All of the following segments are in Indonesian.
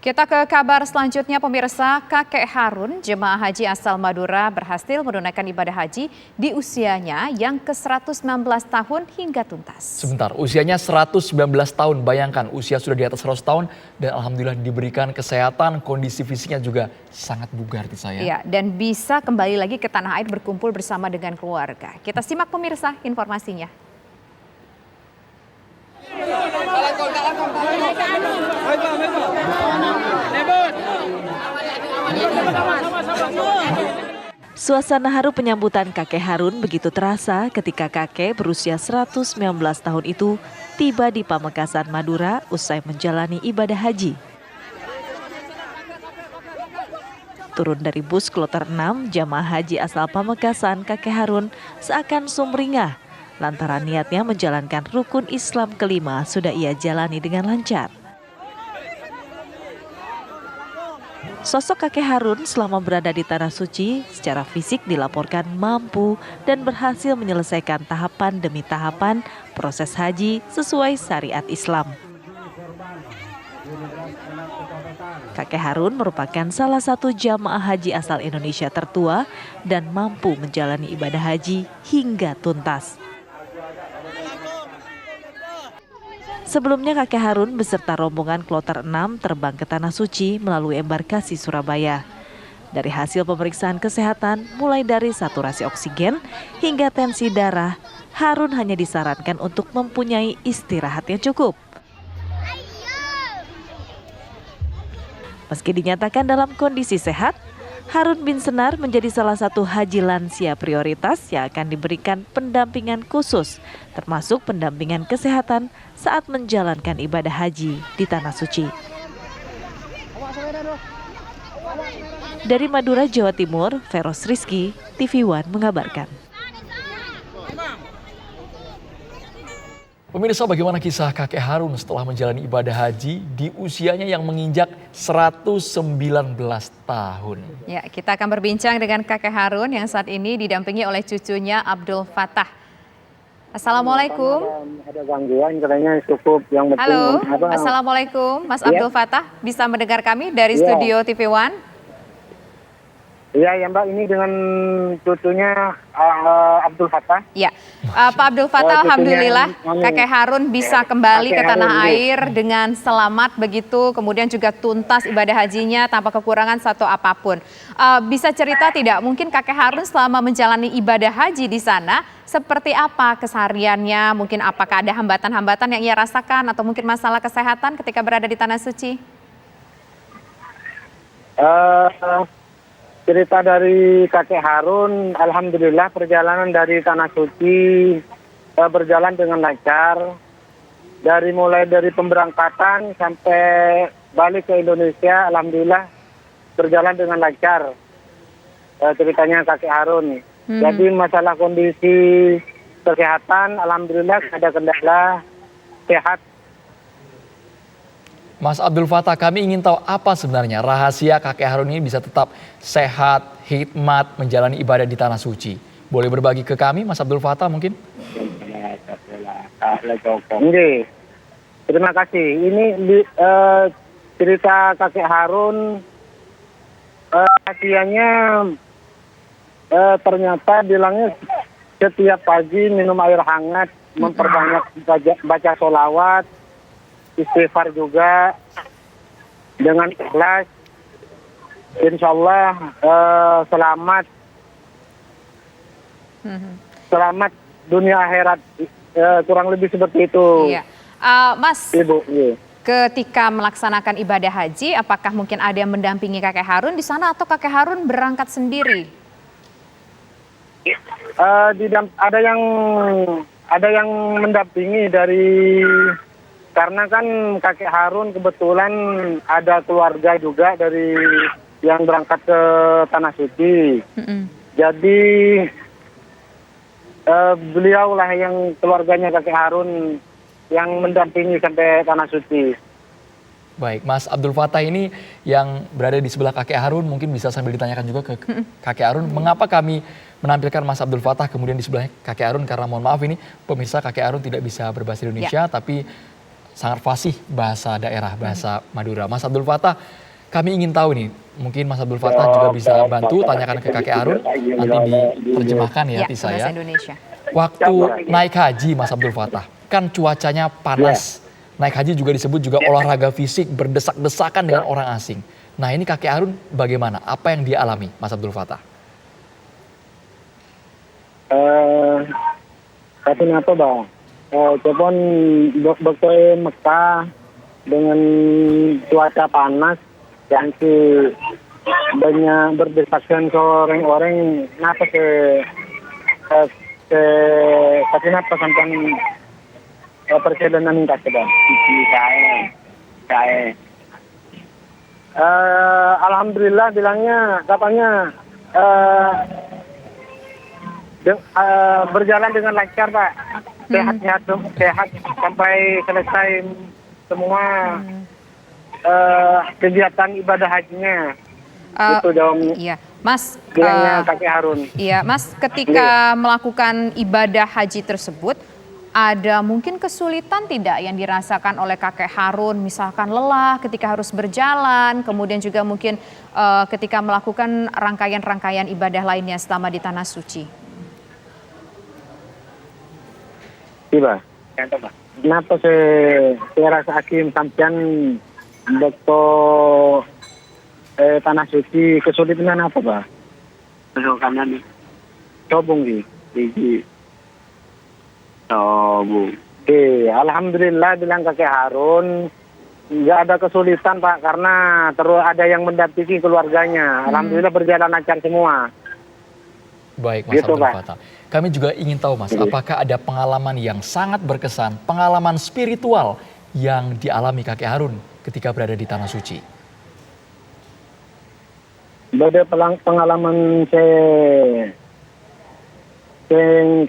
Kita ke kabar selanjutnya pemirsa, kakek Harun, jemaah haji asal Madura berhasil menunaikan ibadah haji di usianya yang ke-119 tahun hingga tuntas. Sebentar, usianya 119 tahun, bayangkan usia sudah di atas 100 tahun dan alhamdulillah diberikan kesehatan, kondisi fisiknya juga sangat bugar di saya. Iya, dan bisa kembali lagi ke tanah air berkumpul bersama dengan keluarga. Kita simak pemirsa informasinya. Suasana haru penyambutan kakek Harun begitu terasa ketika kakek berusia 119 tahun itu tiba di Pamekasan, Madura usai menjalani ibadah haji. Turun dari bus kloter 6, jamaah haji asal Pamekasan kakek Harun seakan sumringah lantaran niatnya menjalankan rukun Islam kelima sudah ia jalani dengan lancar. Sosok kakek Harun selama berada di Tanah Suci secara fisik dilaporkan mampu dan berhasil menyelesaikan tahapan demi tahapan proses haji sesuai syariat Islam. Kakek Harun merupakan salah satu jamaah haji asal Indonesia tertua dan mampu menjalani ibadah haji hingga tuntas. Sebelumnya kakek Harun beserta rombongan kloter 6 terbang ke Tanah Suci melalui embarkasi Surabaya. Dari hasil pemeriksaan kesehatan mulai dari saturasi oksigen hingga tensi darah, Harun hanya disarankan untuk mempunyai istirahat yang cukup. Meski dinyatakan dalam kondisi sehat, Harun bin Senar menjadi salah satu haji lansia prioritas yang akan diberikan pendampingan khusus, termasuk pendampingan kesehatan saat menjalankan ibadah haji di Tanah Suci. Dari Madura, Jawa Timur, Feros Rizky, TV One mengabarkan. Pemirsa, bagaimana kisah kakek Harun setelah menjalani ibadah haji di usianya yang menginjak 119 tahun? Ya, kita akan berbincang dengan kakek Harun yang saat ini didampingi oleh cucunya Abdul Fattah. Assalamualaikum. Ada gangguan katanya cukup yang penting. Halo, Assalamualaikum Mas Abdul Fattah, bisa mendengar kami dari studio TV One? Iya ya Mbak, ini dengan cucunya Abdul Fattah. Ya, Pak Abdul Fattah, alhamdulillah kakek Harun bisa kembali ke tanah air dengan selamat begitu, kemudian juga tuntas ibadah hajinya tanpa kekurangan satu apapun. Bisa cerita tidak, mungkin kakek Harun selama menjalani ibadah haji di sana, seperti apa kesehariannya, mungkin apakah ada hambatan-hambatan yang ia rasakan atau mungkin masalah kesehatan ketika berada di Tanah Suci? Cerita dari kakek Harun, alhamdulillah perjalanan dari Tanah Suci berjalan dengan lancar. Mulai dari pemberangkatan sampai balik ke Indonesia, alhamdulillah berjalan dengan lancar. Ceritanya kakek Harun. Jadi masalah kondisi kesehatan, alhamdulillah ada kendala, sehat. Mas Abdul Fattah, kami ingin tahu apa sebenarnya rahasia kakek Harun ini bisa tetap sehat, hikmat, menjalani ibadah di Tanah Suci. Boleh berbagi ke kami, Mas Abdul Fattah mungkin? Terima kasih. Ini cerita kakek Harun, rahasianya ternyata bilangnya setiap pagi minum air hangat, memperbanyak baca sholawat, istighfar juga dengan ikhlas, insya Allah selamat dunia akhirat, kurang lebih seperti itu. Iya. Mas, Ibu, iya. Ketika melaksanakan ibadah haji, apakah mungkin ada yang mendampingi kakek Harun di sana atau kakek Harun berangkat sendiri? Ada yang mendampingi karena kan kakek Harun kebetulan ada keluarga juga dari yang berangkat ke Tanah Suci. Jadi beliaulah yang keluarganya kakek Harun yang mendampingi sampai Tanah Suci. Baik, Mas Abdul Fattah ini yang berada di sebelah kakek Harun mungkin bisa sambil ditanyakan juga ke kakek Harun, mengapa kami menampilkan Mas Abdul Fattah kemudian di sebelah kakek Harun, karena mohon maaf ini pemirsa kakek Harun tidak bisa berbahasa Indonesia, tapi sangat fasih bahasa daerah, bahasa Madura. Mas Abdul Fattah, kami ingin tahu nih, mungkin Mas Abdul Fattah juga bisa bantu tanyakan ke kakek Harun, nanti diterjemahkan ya Tisa bahasa ya. Indonesia. Waktu naik haji Mas Abdul Fattah, kan cuacanya panas. Naik haji juga disebut juga olahraga fisik, berdesak-desakan dengan orang asing. Nah ini kakek Harun bagaimana? Apa yang dia alami Mas Abdul Fattah? Tapi apa bang? Cepon dokter Mekah dengan cuaca panas yang si banyak berdesakan ke orang-orang, kenapa tapi kenapa sampai perjalanan kasih bang? Alhamdulillah bilangnya katanya berjalan dengan lancar Pak, sehat sampai selesai semua kegiatan ibadah hajinya. Itu jawabnya. Iya, Mas. Bilangnya kakek Harun. Iya, Mas. Ketika melakukan ibadah haji tersebut, ada mungkin kesulitan tidak yang dirasakan oleh kakek Harun, misalkan lelah ketika harus berjalan, kemudian juga mungkin ketika melakukan rangkaian-rangkaian ibadah lainnya selama di Tanah Suci? Iya, kenapa saya rasa hakim sampean dokter Tanah Suci kesulitan apa Pak? Kanan Cobong di. Bu. Alhamdulillah bilang kakek Harun nggak ada kesulitan Pak, karena terus ada yang mendampingi keluarganya. Alhamdulillah berjalan lancar semua. Baik Mas Gitu, Abdul Pak. Fattah. Kami juga ingin tahu Mas, apakah ada pengalaman yang sangat berkesan, pengalaman spiritual yang dialami kakek Harun ketika berada di Tanah Suci? Ada pengalaman saya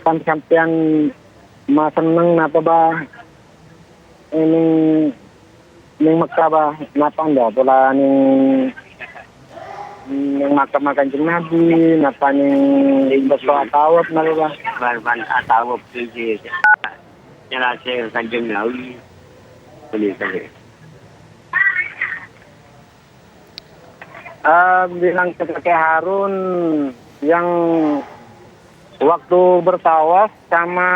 sampean mas seneng apa bah ini Mekah bah napa anda pola ning makan jeng Nabi napa ning bersoal tawaf napa bah Barban atau PJ. Yang saya kanjeng Nabi. Boleh saja. Bilang ke kakek Harun yang waktu bertawaf sama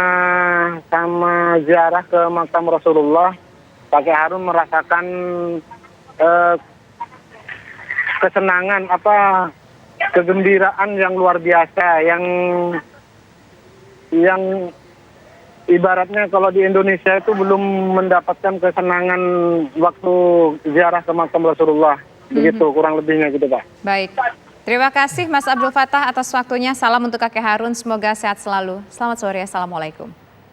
ziarah ke makam Rasulullah, kakek Harun merasakan kesenangan kegembiraan yang luar biasa, yang ibaratnya kalau di Indonesia itu belum mendapatkan kesenangan waktu ziarah ke makam Rasulullah. Begitu kurang lebihnya gitu Pak. Baik. Terima kasih Mas Abdul Fattah atas waktunya. Salam untuk kakek Harun, semoga sehat selalu. Selamat sore, Assalamualaikum.